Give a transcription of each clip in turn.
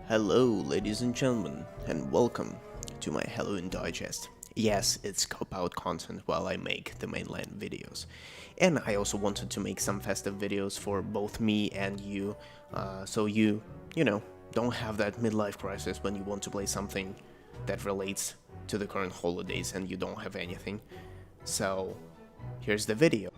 Hello, ladies and gentlemen, and welcome to my Halloween digest. Yes, it's cop-out content while I make the mainline videos. And I also wanted to make some festive videos for both me and you, so you don't have that midlife crisis when you want to play something that relates to the current holidays and you don't have anything. So, here's the video.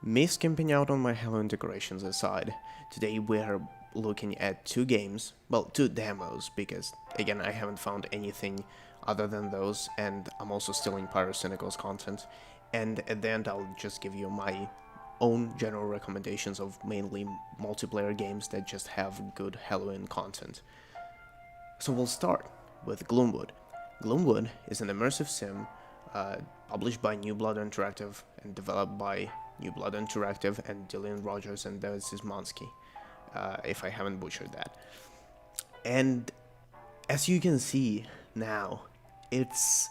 Me skimping out on my Halloween decorations aside, today we're looking at two games, well, two demos, because again I haven't found anything other than those, and I'm also stealing Pyrocynical's content, and at the end I'll just give you my own general recommendations of mainly multiplayer games that just have good Halloween content. So we'll start with Gloomwood. Gloomwood is an immersive sim published by New Blood Interactive and developed by New Blood Interactive and Dillian Rogers and David Szymanski, if I haven't butchered that. And as you can see now, it's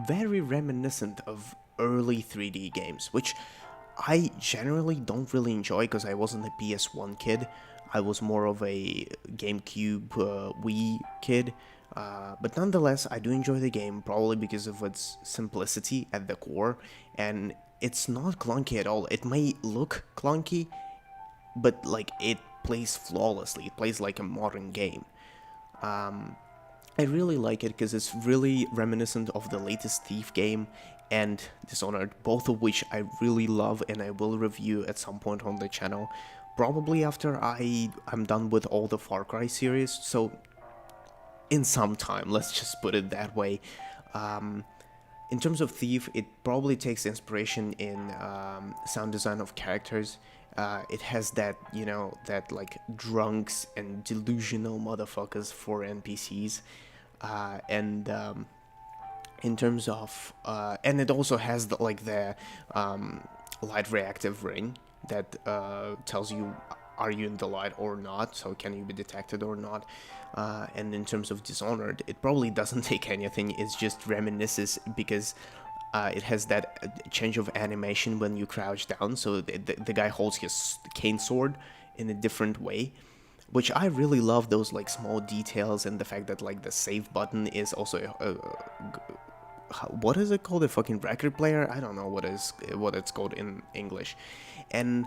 very reminiscent of early 3D games, which I generally don't really enjoy because I wasn't a PS1 kid. I was more of a GameCube, Wii kid. But nonetheless, I do enjoy the game, probably because of its simplicity at the core, and it's not clunky at all. It may look clunky, but like it plays flawlessly. It plays like a modern game. I really like it because it's really reminiscent of the latest Thief game and Dishonored, both of which I really love and I will review at some point on the channel, probably after I'm done with all the Far Cry series, so in some time, let's just put it that way. In terms of Thief, it probably takes inspiration in sound design of characters. It has that, that like drunks and delusional motherfuckers for NPCs. And in terms of, and it also has the light reactive ring that tells you are you in the light or not, so can you be detected or not. And in terms of Dishonored, it probably doesn't take anything, it's just reminisces because it has that change of animation when you crouch down, so the guy holds his cane sword in a different way, which I really love, those like small details, and the fact that like the save button is also what is it called, a fucking record player? I don't know what it's called in English. And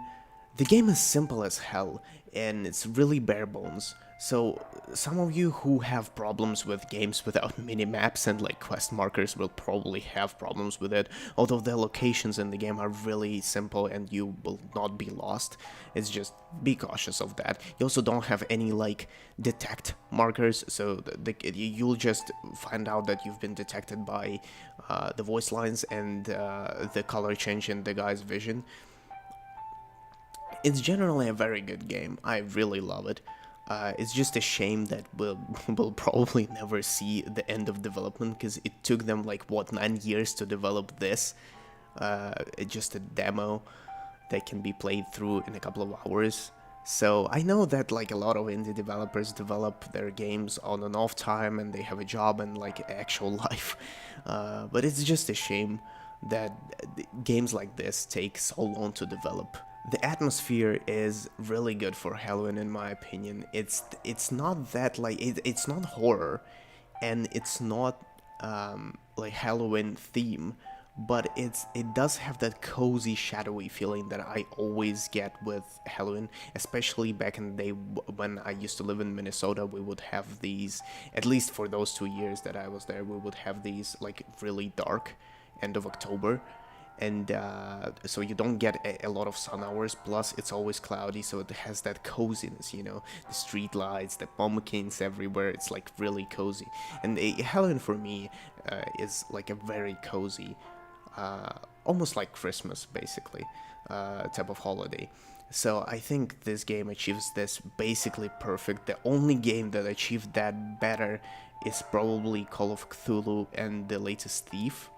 The game is simple as hell, and it's really bare bones. So, some of you who have problems with games without minimaps and like quest markers will probably have problems with it, although the locations in the game are really simple and you will not be lost. It's just be cautious of that. You also don't have any like detect markers, so you'll just find out that you've been detected by the voice lines and the color change in the guy's vision. It's generally a very good game. I really love it. It's just a shame that we'll probably never see the end of development because it took them like what 9 years to develop this. It's just a demo that can be played through in a couple of hours. So I know that like a lot of indie developers develop their games on and off time and they have a job and like actual life. But it's just a shame that games like this take so long to develop. The atmosphere is really good for Halloween in my opinion. It's not that like it's not horror and it's not like Halloween theme, but it does have that cozy shadowy feeling that I always get with Halloween, especially back in the day when I used to live in Minnesota. We would have these, at least for those 2 years that I was there, we would have these like really dark end of October, and so you don't get a lot of sun hours, plus it's always cloudy, so it has that coziness, you know, the street lights, the pumpkins everywhere. It's like really cozy, and Halloween for me is like a very cozy, almost like Christmas basically, type of holiday. So I think this game achieves this basically perfect. The only game that achieved that better is probably Call of Cthulhu and the latest Thief,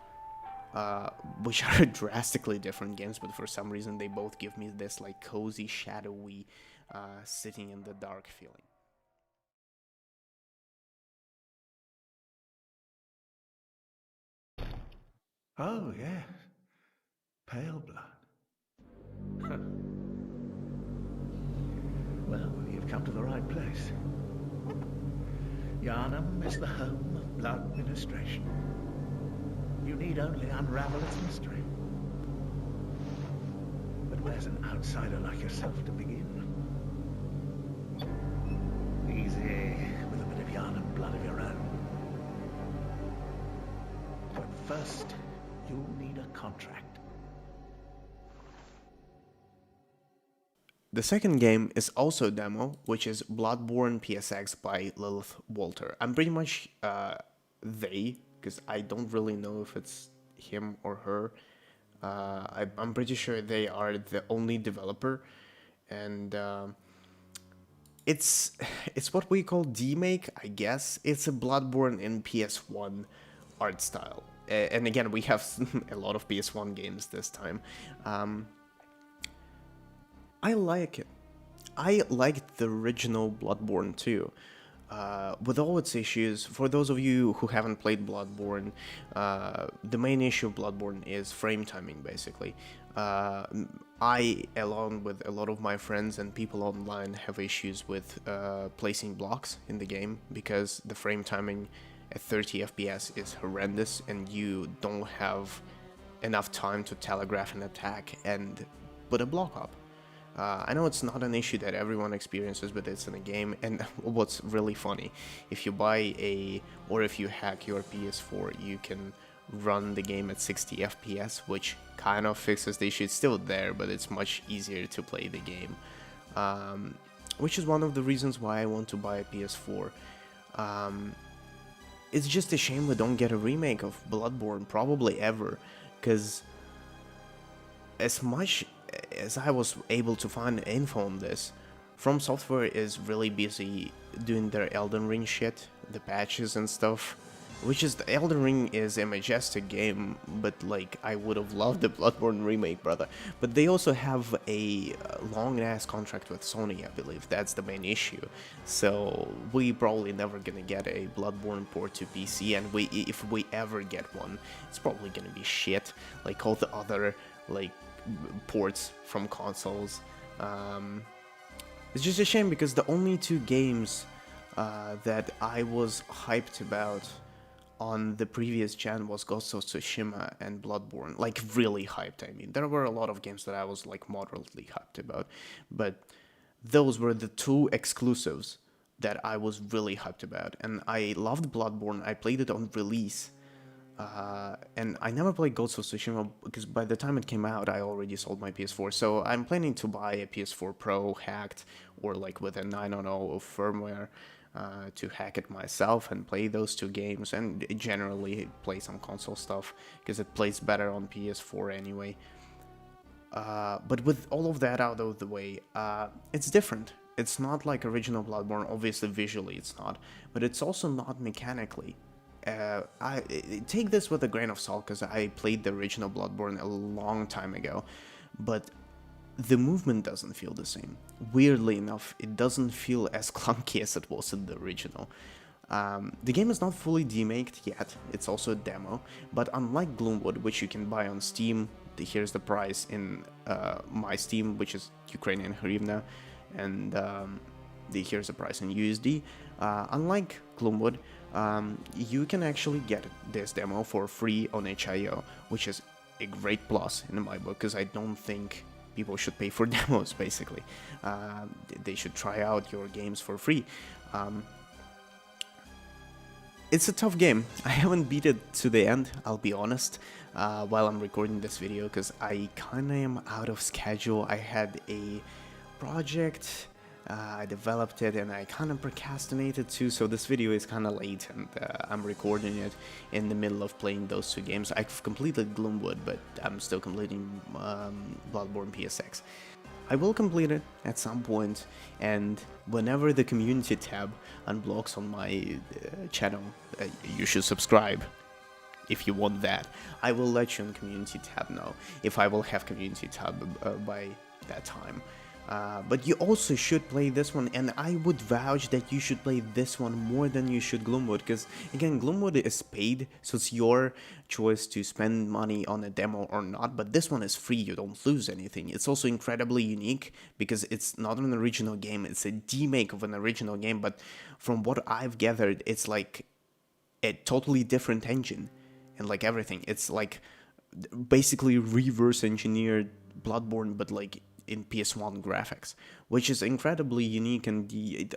which are drastically different games, but for some reason they both give me this like cozy, shadowy, sitting in the dark feeling. Oh, yes. Pale blood. Well, you've come to the right place. Yarnum is the home of blood ministration. You need only unravel its mystery. But where's an outsider like yourself to begin? Easy, with a bit of Yarnum blood of your own. But first, you'll need a contract. The second game is also a demo, which is Bloodborne PSX by Lilith Walter. I'm pretty much they, because I don't really know if it's him or her. I'm pretty sure they are the only developer, and it's what we call demake, I guess. It's a Bloodborne in PS1 art style, and again we have a lot of PS1 games this time. I like it. I liked the original Bloodborne too. With all its issues, for those of you who haven't played Bloodborne, the main issue of Bloodborne is frame timing, basically. I, along with a lot of my friends and people online, have issues with placing blocks in the game because the frame timing at 30 FPS is horrendous and you don't have enough time to telegraph an attack and put a block up. I know it's not an issue that everyone experiences, but it's in a game, and what's really funny, if you buy or if you hack your PS4, you can run the game at 60 FPS, which kind of fixes the issue. It's still there, but it's much easier to play the game, which is one of the reasons why I want to buy a PS4. It's just a shame we don't get a remake of Bloodborne, probably ever, because as much as I was able to find info on this, From Software is really busy doing their Elden Ring shit, the patches and stuff, which is, the Elden Ring is a majestic game, but like I would have loved the Bloodborne remake, brother. But they also have a long-ass contract with Sony, I believe. That's the main issue. So we probably never gonna get a Bloodborne port to PC, and if we ever get one, it's probably gonna be shit, like all the other like ports from consoles. It's just a shame because the only two games that I was hyped about on the previous gen was Ghost of Tsushima and Bloodborne, like really hyped. I mean, there were a lot of games that I was like moderately hyped about, but those were the two exclusives that I was really hyped about. And I loved Bloodborne. I played it on release. And I never played Ghost of Tsushima because by the time it came out, I already sold my PS4. So I'm planning to buy a PS4 Pro hacked or like with a 9.0 of firmware to hack it myself and play those two games and generally play some console stuff because it plays better on PS4 anyway. But with all of that out of the way, it's different. It's not like original Bloodborne, obviously visually it's not, but it's also not mechanically. I take this with a grain of salt because I played the original Bloodborne a long time ago, but the movement doesn't feel the same. Weirdly enough, it doesn't feel as clunky as it was in the original. The game is not fully demaked yet, it's also a demo, but unlike Gloomwood, which you can buy on Steam, here's the price in my Steam, which is Ukrainian hryvnia, and here's the price in USD. Unlike Gloomwood, you can actually get this demo for free on itch.io, which is a great plus in my book, because I don't think people should pay for demos, basically. They should try out your games for free. It's a tough game. I haven't beat it to the end, I'll be honest, while I'm recording this video, because I kinda am out of schedule. I had a project, I developed it, and I kinda procrastinated too, so this video is kinda late, and I'm recording it in the middle of playing those two games. I've completed Gloomwood, but I'm still completing Bloodborne PSX. I will complete it at some point, and whenever the community tab unblocks on my channel, you should subscribe if you want that. I will let you in community tab know if I will have community tab by that time. But you also should play this one, and I would vouch that you should play this one more than you should Gloomwood, because again, Gloomwood is paid, so it's your choice to spend money on a demo or not, but this one is free, you don't lose anything. It's also incredibly unique, because it's not an original game, it's a demake of an original game, but from what I've gathered, it's like a totally different engine, and like everything, it's like basically reverse engineered Bloodborne, but like in PS1 graphics, which is incredibly unique, and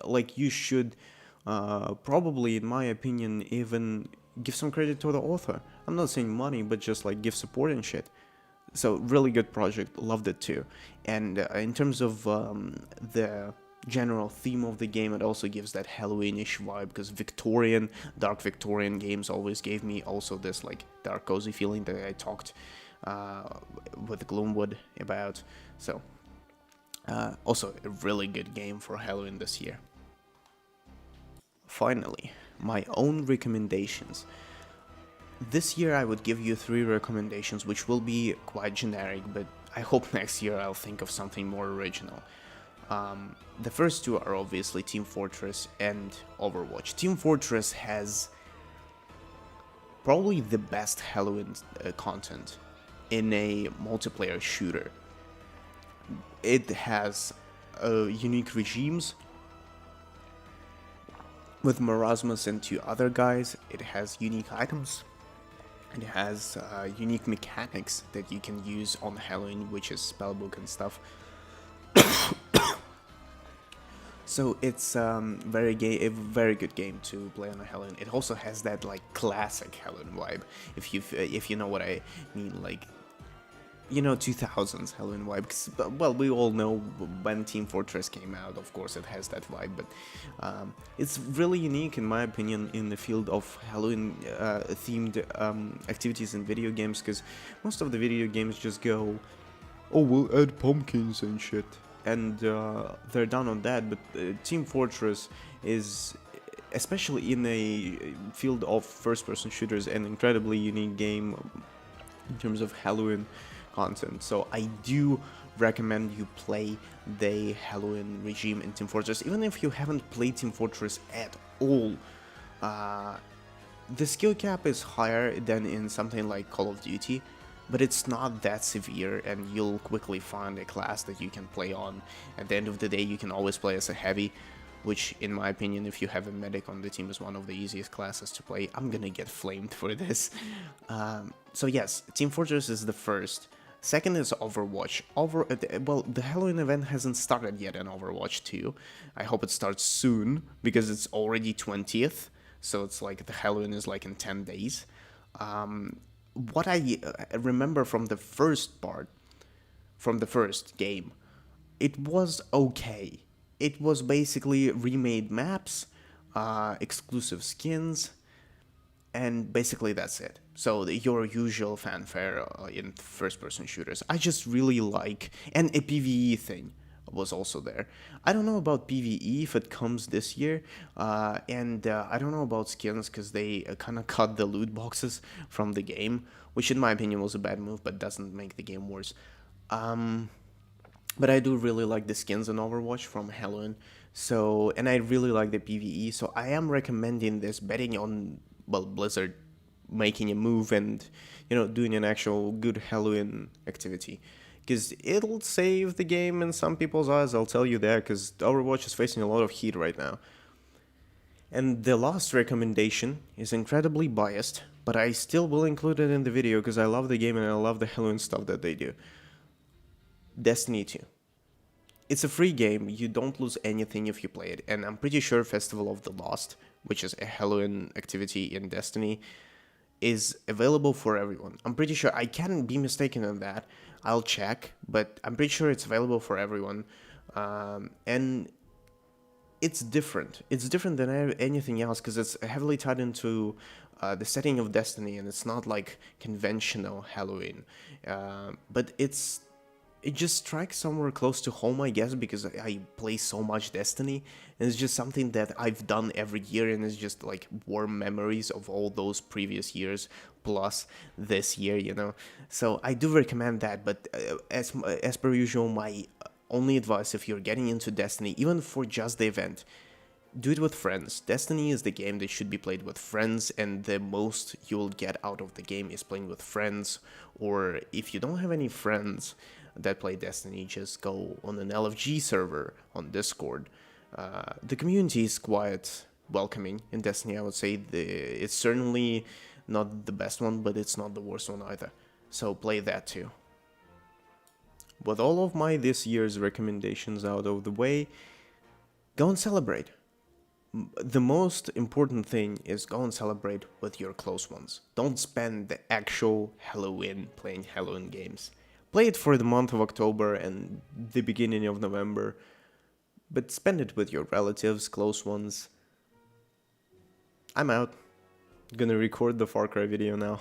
like you should probably, in my opinion, even give some credit to the author. I'm not saying money, but just like give support and shit. So really good project, loved it too. And in terms of the general theme of the game, it also gives that Halloween-ish vibe, because dark Victorian games always gave me also this like dark cozy feeling that I talked with Gloomwood about. So also a really good game for Halloween this year. Finally, my own recommendations. This year I would give you 3 recommendations, which will be quite generic, but I hope next year I'll think of something more original. The first 2 are obviously Team Fortress and Overwatch. Team Fortress has probably the best Halloween content in a multiplayer shooter. It has unique regimes with Marasmus and 2 other guys. It has unique items. It has unique mechanics that you can use on Halloween, which is spellbook and stuff. So it's a very good game to play on a Halloween. It also has that like classic Halloween vibe, if you know what I mean, like, you know, 2000s Halloween vibe. 'Cause, well, we all know when Team Fortress came out, of course it has that vibe, but it's really unique in my opinion in the field of Halloween themed activities in video games, because most of the video games just go, oh, we'll add pumpkins and shit, and they're done on that. But Team Fortress is, especially in a field of first-person shooters, an incredibly unique game in terms of Halloween content. So I do recommend you play the Halloween regime in Team Fortress, even if you haven't played Team Fortress at all. The skill cap is higher than in something like Call of Duty, but it's not that severe, and you'll quickly find a class that you can play on. At the end of the day, you can always play as a heavy, which in my opinion, if you have a medic on the team, is one of the easiest classes to play. I'm gonna get flamed for this. So yes, Team Fortress is the first. Second is Overwatch. Well, the Halloween event hasn't started yet in Overwatch 2. I hope it starts soon, because it's already 20th, so it's like the Halloween is like in 10 days. What I remember from the first part, from the first game, it was okay. It was basically remade maps, exclusive skins, and basically that's it. So your usual fanfare in first-person shooters. I just really like, and a PvE thing was also there. I don't know about PvE if it comes this year, and I don't know about skins because they kind of cut the loot boxes from the game, which in my opinion was a bad move, but doesn't make the game worse. But I do really like the skins in Overwatch from Halloween, so, and I really like the PvE, so I am recommending this, betting on, well, Blizzard making a move and, you know, doing an actual good Halloween activity. Because it'll save the game in some people's eyes, I'll tell you that, because Overwatch is facing a lot of heat right now. And the last recommendation is incredibly biased, but I still will include it in the video because I love the game and I love the Halloween stuff that they do. Destiny 2. It's a free game, you don't lose anything if you play it, and I'm pretty sure Festival of the Lost, which is a Halloween activity in Destiny, is available for everyone. I'm pretty sure, I can be mistaken on that, I'll check, but I'm pretty sure it's available for everyone, and it's different. It's different than anything else because it's heavily tied into the setting of Destiny, and it's not like conventional Halloween, but it just strikes somewhere close to home, I guess, because I play so much Destiny, and it's just something that I've done every year, and it's just like warm memories of all those previous years, plus this year, you know. So I do recommend that, but as per usual, my only advice if you're getting into Destiny, even for just the event, do it with friends. Destiny is the game that should be played with friends, and the most you'll get out of the game is playing with friends, or if you don't have any friends that play Destiny, just go on an LFG server on Discord. The community is quite welcoming in Destiny, I would say. It's certainly not the best one, but it's not the worst one either. So play that too. With all of my this year's recommendations out of the way, go and celebrate. The most important thing is go and celebrate with your close ones. Don't spend the actual Halloween playing Halloween games. Play it for the month of October and the beginning of November, but spend it with your relatives, close ones. I'm out. Gonna record the Far Cry video now.